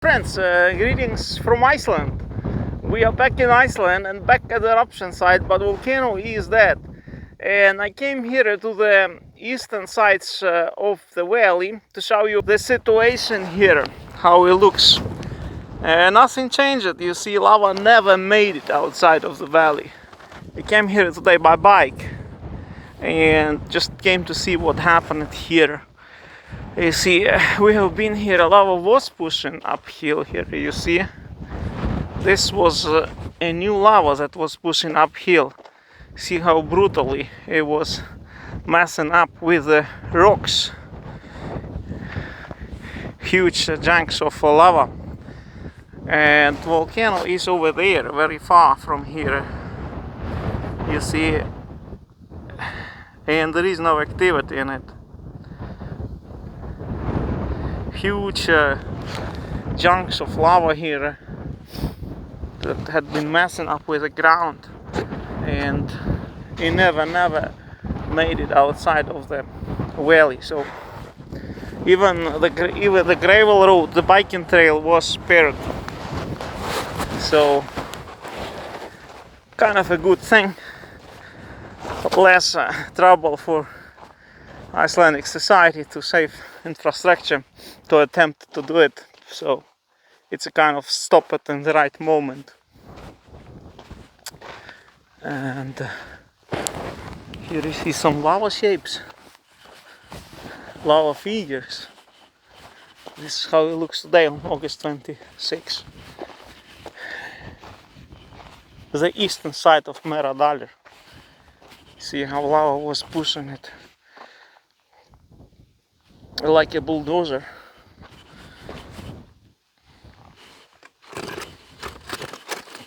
Friends, greetings from Iceland. We are back in Iceland and back at the eruption site, but volcano is dead. And I came here to the eastern sides of the valley to show you the situation here, how it looks. Nothing changed. You see, lava never made it outside of the valley. I came here today by bike and just came to see what happened here. You see, we have been here, lava was pushing uphill here, you see. This was a new lava that was pushing uphill. See how brutally it was messing up with the rocks. Huge chunks of lava. And the volcano is over there, very far from here. You see, and there is no activity in it. Huge chunks of lava here that had been messing up with the ground, and it never made it outside of the valley. So even the gravel road, the biking trail, was spared. So kind of a good thing, less trouble for Icelandic society to save infrastructure to attempt to do it. So it's a kind of stop it in the right moment. And here you see some lava shapes, lava figures. This is how it looks today on August 26. The eastern side of Meradalir. See how lava was pushing it like a bulldozer.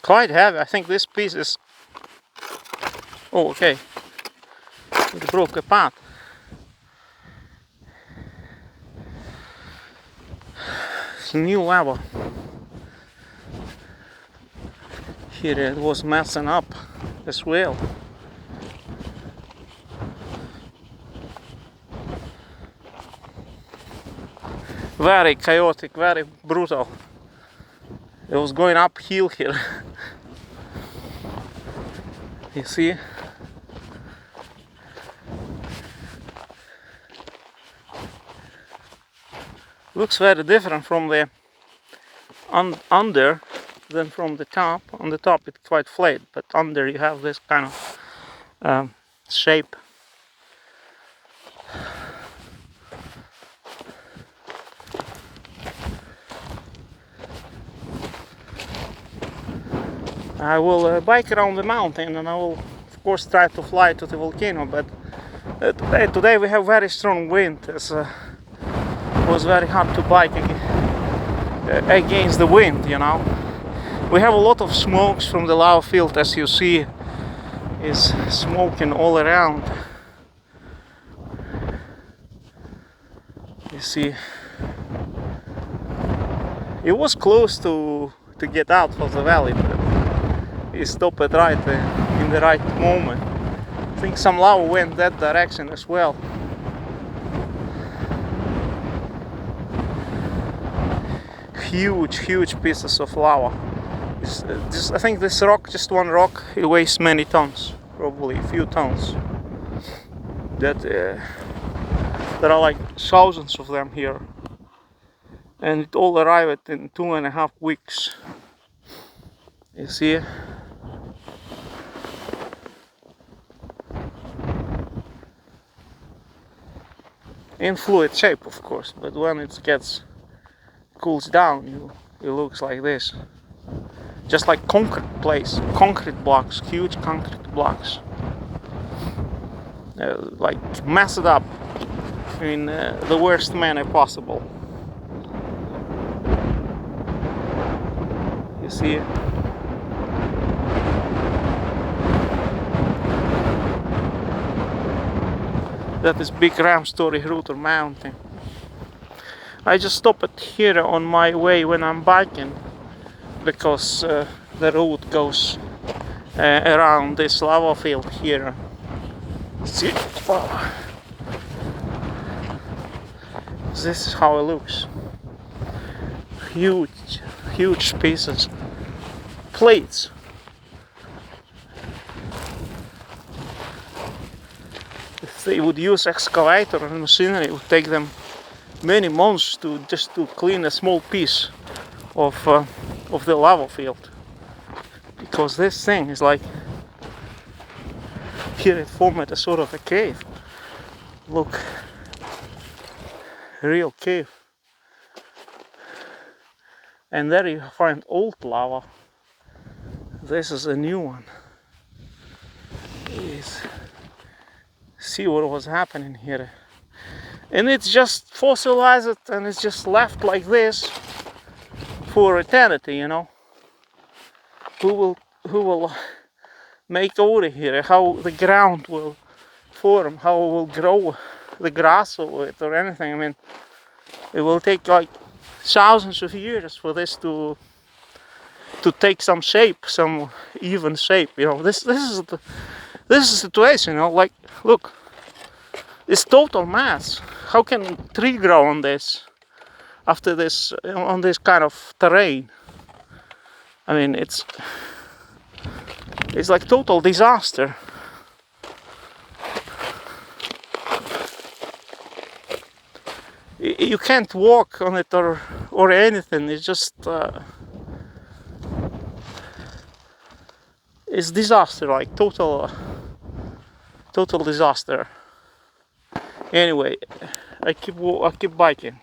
Quite heavy. I think this piece is... Oh, okay. It broke apart. It's new lava. Here it was messing up as well. Very chaotic, very brutal. It was going uphill here. You see? Looks very different from the under than from the top. On the top it's quite flat, but under you have this kind of shape. I will bike around the mountain, and I will of course try to fly to the volcano, but today we have very strong wind. It was very hard to bike against the wind, you know. We have a lot of smokes from the lava field, as you see, is smoking all around. You see, it was close to get out of the valley, but he stopped it right in the right moment. I think some lava went that direction as well. Huge pieces of lava. I think this rock, just one rock, it weighs many tons, probably a few tons. That there are like thousands of them here, and it all arrived in 2.5 weeks. You see? In fluid shape, of course, but when it cools down, it looks like this. Just like concrete blocks, huge concrete blocks. Like messed up in the worst manner possible. You see it? That is big Ramstory Hrútur mountain. I just stopped here on my way when I'm biking, because the road goes around this lava field here. See? Oh. This is how it looks. huge pieces, plates. If they would use excavator and machinery, it would take them many months to just to clean a small piece of the lava field, because this thing is like, here it formed a sort of a cave. Look, a real cave. And there you find old lava. This is a new one. See what was happening here. And it's just fossilized and it's just left like this for eternity, you know. Who will make over here? How the ground will form? How it will grow the grass over it or anything? I mean, it will take like thousands of years for this to take some shape, some even shape. You know, this is the situation. You know, like look, it's total mass. How can tree grow on this after this on this kind of terrain? I mean, it's like total disaster. You can't walk on it or anything. It's just it's disaster, like total disaster. Anyway, I keep biking.